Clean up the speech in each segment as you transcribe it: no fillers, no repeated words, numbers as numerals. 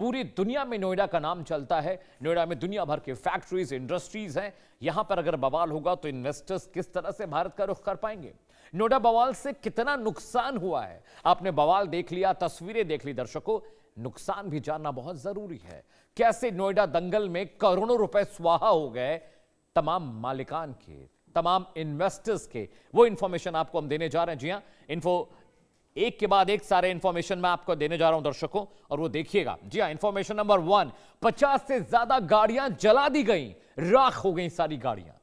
पूरी दुनिया में नोएडा का नाम चलता है। नोएडा में दुनिया भर के फैक्ट्रीज, इंडस्ट्रीज हैं। यहां पर अगर बवाल होगा तो इन्वेस्टर्स किस तरह से भारत का रुख कर पाएंगे? नोएडा बवाल से कितना नुकसान हुआ है? आपने बवाल देख लिया, तस्वीरें देख ली। दर्शकों, नुकसान भी जानना बहुत जरूरी है। कैसे नोएडा दंगल में करोड़ों रुपए स्वाहा हो गए तमाम मालिकान के, तमाम इन्वेस्टर्स के, वो इंफॉर्मेशन आपको हम देने जा रहे हैं। जी हां, एक के बाद एक सारे इंफॉर्मेशन मैं आपको देने जा रहा हूं दर्शकों, और वो देखिएगा। जी हां, इंफॉर्मेशन नंबर 1, 50 से ज्यादा गाड़ियां जला दी गई, राख हो गई सारी गाड़ियां।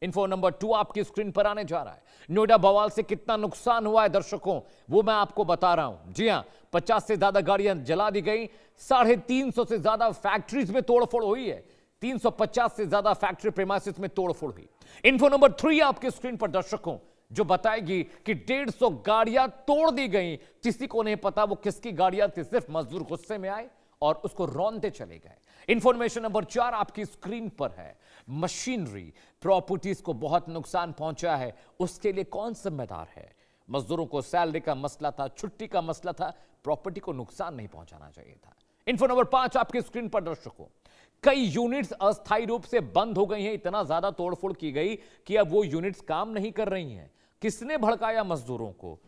इन्फो नंबर 2 आपकी स्क्रीन पर आने जा रहा है। नोएडा बवाल से कितना नुकसान हुआ है दर्शकों, वो मैं आपको बता रहा हूं। जी हां, 50 से ज्यादा गाड़ियां जला दी गई, 350 से ज्यादा फैक्ट्रीज में तोड़फोड़ हुई है, 350 से ज्यादा फैक्ट्री प्रेमाइसिस में तोड़फोड़ हुई। इन्फो नंबर 3 आपकी स्क्रीन पर दर्शकों, जो बताएगी कि 150 गाड़ियां तोड़ दी गई। किसी को नहीं पता वो किसकी गाड़ियां थी, सिर्फ मजदूर गुस्से में आए और उसको रौंदते चले गए। इंफॉर्मेशन नंबर 4 आपकी स्क्रीन पर है। मशीनरी, प्रॉपर्टीज को बहुत नुकसान पहुंचा है, उसके लिए कौन जिम्मेदार है? मजदूरों को सैलरी का मसला था, छुट्टी का मसला था, प्रॉपर्टी को नुकसान नहीं पहुंचाना चाहिए था। इन्फो नंबर 5 आपकी स्क्रीन पर दर्शकों, कई यूनिट्स अस्थायी रूप से बंद हो गई हैं। इतना ज्यादा तोड़फोड़ की गई कि अब वो यूनिट्स काम नहीं कर रही हैं। किसने भड़काया मजदूरों को?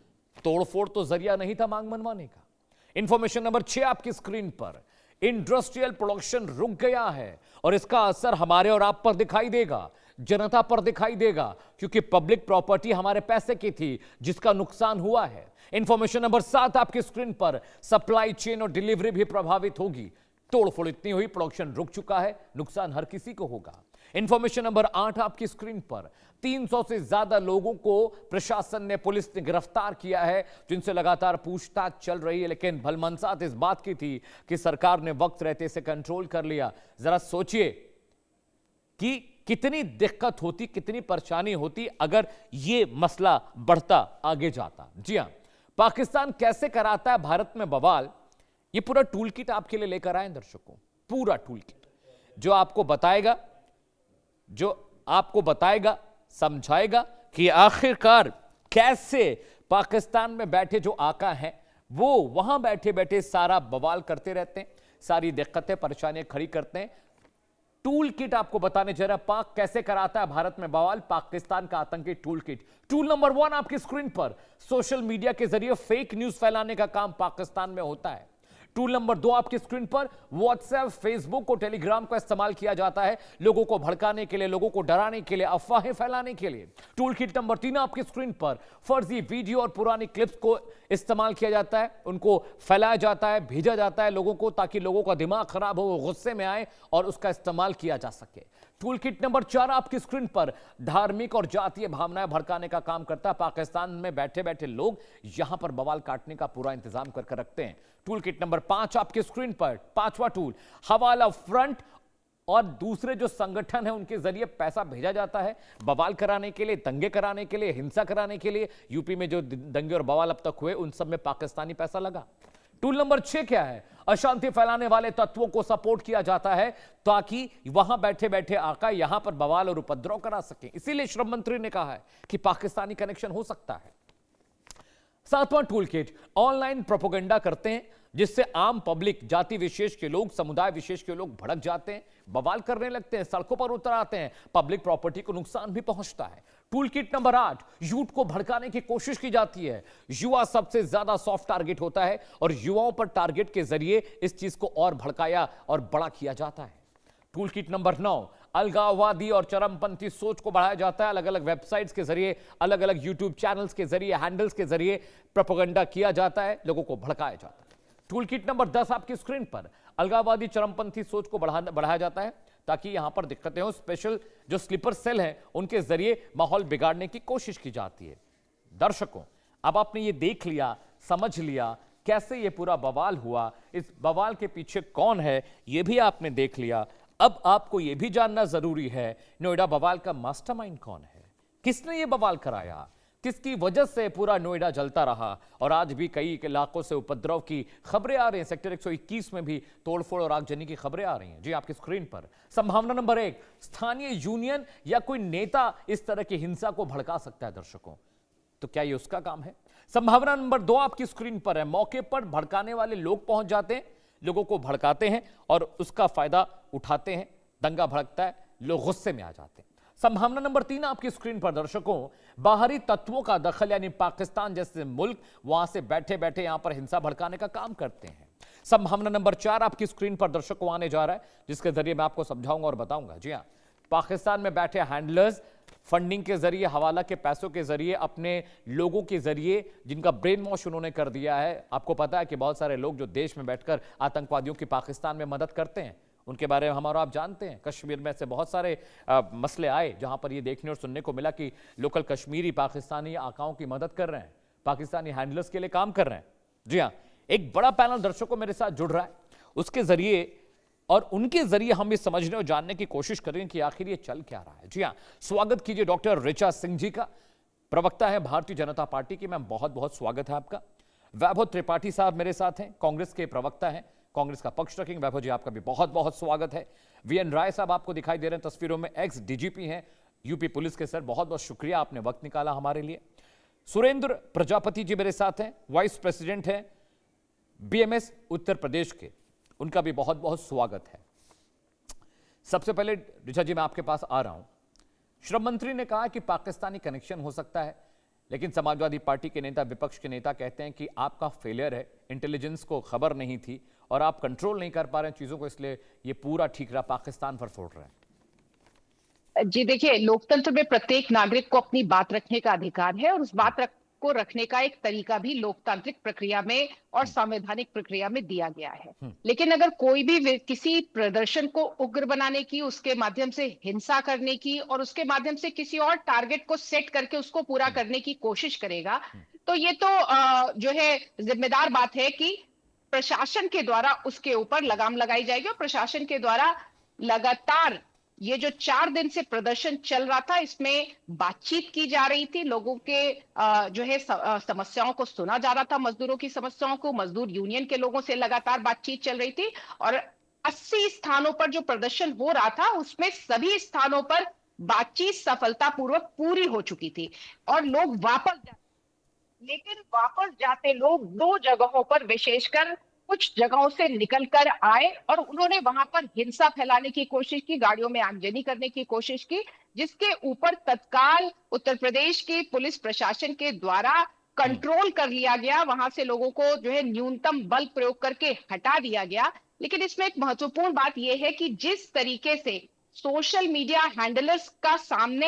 तोड़फोड़ तो जरिया नहीं था मांग मनवाने का। इंफॉर्मेशन नंबर 6 आपकी स्क्रीन पर, इंडस्ट्रियल प्रोडक्शन रुक गया है और इसका असर हमारे और आप पर दिखाई देगा, जनता पर दिखाई देगा, क्योंकि पब्लिक प्रॉपर्टी हमारे पैसे की थी जिसका नुकसान हुआ है। इंफॉर्मेशन नंबर 7 आपकी स्क्रीन पर, सप्लाई चेन और डिलीवरी भी प्रभावित होगी। तोड़फोड़ इतनी हुई, प्रोडक्शन रुक चुका है, नुकसान हर किसी को होगा। इंफॉर्मेशन नंबर 8 आपकी स्क्रीन पर, 300 से ज्यादा लोगों को प्रशासन ने, पुलिस ने गिरफ्तार किया है, जिनसे लगातार पूछताछ चल रही है। लेकिन भलमनसाहत इस बात की थी कि सरकार ने वक्त रहते इसे कंट्रोल कर लिया। जरा सोचिए कि कितनी दिक्कत होती, कितनी परेशानी होती अगर यह मसला बढ़ता आगे जाता। जी हां, पाकिस्तान कैसे कराता है भारत में बवाल, ये पूरा टूल किट आपके लिए लेकर आए दर्शकों। पूरा टूल किट जो आपको बताएगा, समझाएगा कि आखिरकार कैसे पाकिस्तान में बैठे जो आका हैं वो वहां बैठे बैठे सारा बवाल करते रहते हैं, सारी दिक्कतें परेशानियां खड़ी करते हैं। टूल किट आपको बताने जा रहा है, पाक कैसे कराता है भारत में बवाल, पाकिस्तान का आतंकी टूल किट। टूल नंबर 1 आपकी स्क्रीन पर, सोशल मीडिया के जरिए फेक न्यूज फैलाने का काम पाकिस्तान में होता है। टूल नंबर 2 आपकी स्क्रीन पर, व्हाट्सएप, फेसबुक और टेलीग्राम का इस्तेमाल किया जाता है लोगों को भड़काने के लिए, लोगों को डराने के लिए, अफवाहें फैलाने के लिए। टूल किट नंबर 3 आपकी स्क्रीन पर, फर्जी वीडियो और पुरानी क्लिप्स को इस्तेमाल किया जाता है, उनको फैलाया जाता है, भेजा जाता है लोगों को, ताकि लोगों का दिमाग खराब हो, वो गुस्से में आए और उसका इस्तेमाल किया जा सके। टूल किट नंबर 4 आपकी स्क्रीन पर, धार्मिक और जातीय भावनाएं भड़काने का काम करता है। पाकिस्तान में बैठे बैठे लोग यहां पर बवाल काटने का पूरा इंतजाम करके रखते हैं। टूल किट नंबर 5 आपकी स्क्रीन पर, 5वां टूल, हवाला फ्रंट और दूसरे जो संगठन है उनके जरिए पैसा भेजा जाता है बवाल कराने के लिए, दंगे कराने के लिए, हिंसा कराने के लिए। यूपी में जो दंगे और बवाल अब तक हुए उन सब में पाकिस्तानी पैसा लगा। टूल नंबर 6 क्या है? अशांति फैलाने वाले तत्वों को सपोर्ट किया जाता है ताकि वहां बैठे बैठे आका यहां पर बवाल और उपद्रव करा सके। इसीलिए श्रम मंत्री ने कहा है कि पाकिस्तानी कनेक्शन हो सकता है। 7वां टूल किट, ऑनलाइन प्रोपेगेंडा करते हैं जिससे आम पब्लिक, जाति विशेष के लोग, समुदाय विशेष के लोग भड़क जाते हैं, बवाल करने लगते हैं, सड़कों पर उतर आते हैं, पब्लिक प्रॉपर्टी को नुकसान भी पहुंचता है। टूल किट नंबर 8, यूथ को भड़काने की कोशिश की जाती है। युवा सबसे ज्यादा सॉफ्ट टारगेट होता है और युवाओं पर टारगेट के जरिए इस चीज को और भड़काया और बड़ा किया जाता है। टूल किट नंबर 9, अलगाववादी और चरमपंथी सोच को बढ़ाया जाता है। अलग अलग वेबसाइट्स के जरिए, अलग अलग यूट्यूब चैनल्स के जरिए, हैंडल्स के जरिए प्रोपेगेंडा किया जाता है, लोगों को भड़काया जाता है। टूल किट नंबर 10 आपकी स्क्रीन पर, अलगाववादी चरमपंथी सोच को बढ़ाया जाता है ताकि यहां पर दिक्कतें हो। स्पेशल जो स्लीपर सेल हैं उनके जरिए माहौल बिगाड़ने की कोशिश की जाती है। दर्शकों, अब आपने ये देख लिया, समझ लिया कैसे ये पूरा बवाल हुआ, इस बवाल के पीछे कौन है ये भी आपने देख लिया। अब आपको यह भी जानना जरूरी है नोएडा बवाल का मास्टरमाइंड कौन है, किसने ये बवाल कराया, किसकी वजह से पूरा नोएडा जलता रहा। और आज भी कई इलाकों से उपद्रव की खबरें आ रही हैं। सेक्टर 121 में भी तोड़फोड़ और आगजनी की खबरें आ रही हैं। जी आपकी स्क्रीन पर, संभावना नंबर 1, स्थानीय यूनियन या कोई नेता इस तरह की हिंसा को भड़का सकता है दर्शकों, तो क्या ये उसका काम है? संभावना नंबर 2 आपकी स्क्रीन पर है, मौके पर भड़काने वाले लोग पहुंच जाते हैं लोगों को भड़काते हैं और उसका फायदा उठाते हैं, दंगा भड़कता है, लोग गुस्से में आ जाते हैं। संभावना नंबर 3 आपकी स्क्रीन पर दर्शकों, बाहरी तत्वों का दखल, यानी पाकिस्तान जैसे मुल्क वहां से बैठे बैठे यहां पर हिंसा भड़काने का काम करते हैं। संभावना नंबर 4 आपकी स्क्रीन पर दर्शकों आने जा रहा है, जिसके जरिए मैं आपको समझाऊंगा और बताऊंगा। जी हां, पाकिस्तान में बैठे हैंडलर्स फंडिंग के जरिए, हवाला के पैसों के जरिए, अपने लोगों के जरिए जिनका ब्रेन वॉश उन्होंने कर दिया है। आपको पता है कि बहुत सारे लोग जो देश में बैठकर आतंकवादियों की पाकिस्तान में मदद करते हैं, उनके बारे में हम और आप जानते हैं। कश्मीर में से बहुत सारे मसले आए जहां पर यह देखने और सुनने को मिला कि लोकल कश्मीरी पाकिस्तानी आकाओं की मदद कर रहे हैं, पाकिस्तानी हैंडलर्स के लिए काम कर रहे हैं। जी हाँ, एक बड़ा पैनल दर्शकों मेरे साथ जुड़ रहा है, उसके जरिए और उनके जरिए हम ये समझने और जानने की कोशिश करेंगे कि आखिर ये चल क्या रहा है। जी हाँ, स्वागत कीजिए डॉक्टर ऋचा सिंह जी का, प्रवक्ता है भारतीय जनता पार्टी की। मैम, बहुत बहुत स्वागत है आपका। वैभव त्रिपाठी साहब मेरे साथ हैं, कांग्रेस के प्रवक्ता हैं, कांग्रेस का पक्ष रखेंगे। वैभव जी, आपका भी बहुत बहुत स्वागत है। वीएन राय साहब आपको दिखाई दे रहे हैं तस्वीरों में, एक्स डीजीपी हैं यूपी पुलिस के। सर, बहुत बहुत शुक्रिया, आपने वक्त निकाला हमारे लिए। सुरेंद्र प्रजापति जी मेरे साथ हैं, वाइस प्रेसिडेंट हैं बीएमएस उत्तर प्रदेश के, उनका भी बहुत बहुत स्वागत है। सबसे पहले ऋचा जी, मैं आपके पास आ रहा हूं। श्रम मंत्री ने कहा कि पाकिस्तानी कनेक्शन हो सकता है, लेकिन समाजवादी पार्टी के नेता, विपक्ष के नेता कहते हैं कि आपका फेलियर है, इंटेलिजेंस को खबर नहीं थी और आप कंट्रोल नहीं कर पा रहे हैं चीजों को, इसलिए ये पूरा ठीक रहा, पाकिस्तान पर फोड़ रहे हैं। जी देखिए, लोकतंत्र में प्रत्येक नागरिक को अपनी बात रखने का अधिकार है और उस बात को रखने का एक तरीका भी लोकतांत्रिक प्रक्रिया में और संवैधानिक प्रक्रिया में दिया गया है। लेकिन अगर कोई भी किसी प्रदर्शन को उग्र बनाने की, उसके माध्यम से हिंसा करने की और उसके माध्यम से किसी और टारगेट को सेट करके उसको पूरा करने की कोशिश करेगा, तो ये तो जो है जिम्मेदार बात है कि प्रशासन के द्वारा उसके ऊपर लगाम लगाई जाएगी। और प्रशासन के द्वारा लगातार ये जो 4 दिन से प्रदर्शन चल रहा था, इसमें बातचीत की जा रही थी, लोगों के जो है समस्याओं को सुना जा रहा था, मजदूरों की समस्याओं को, मजदूर यूनियन के लोगों से लगातार बातचीत चल रही थी। और 80 स्थानों पर जो प्रदर्शन हो रहा था, उसमें सभी स्थानों पर बातचीत सफलतापूर्वक पूरी हो चुकी थी और लोग वापस लेकिन वापस जाते लोग 2 जगहों पर विशेषकर कुछ जगहों से निकलकर आए और उन्होंने वहां पर हिंसा फैलाने की कोशिश की, गाड़ियों में आगजनी करने की कोशिश की, जिसके ऊपर तत्काल उत्तर प्रदेश की पुलिस प्रशासन के द्वारा कंट्रोल कर लिया गया। वहां से लोगों को जो है न्यूनतम बल प्रयोग करके हटा दिया गया। लेकिन इसमें एक महत्वपूर्ण बात यह है कि जिस तरीके से सोशल मीडिया हैंडलर्स का सामने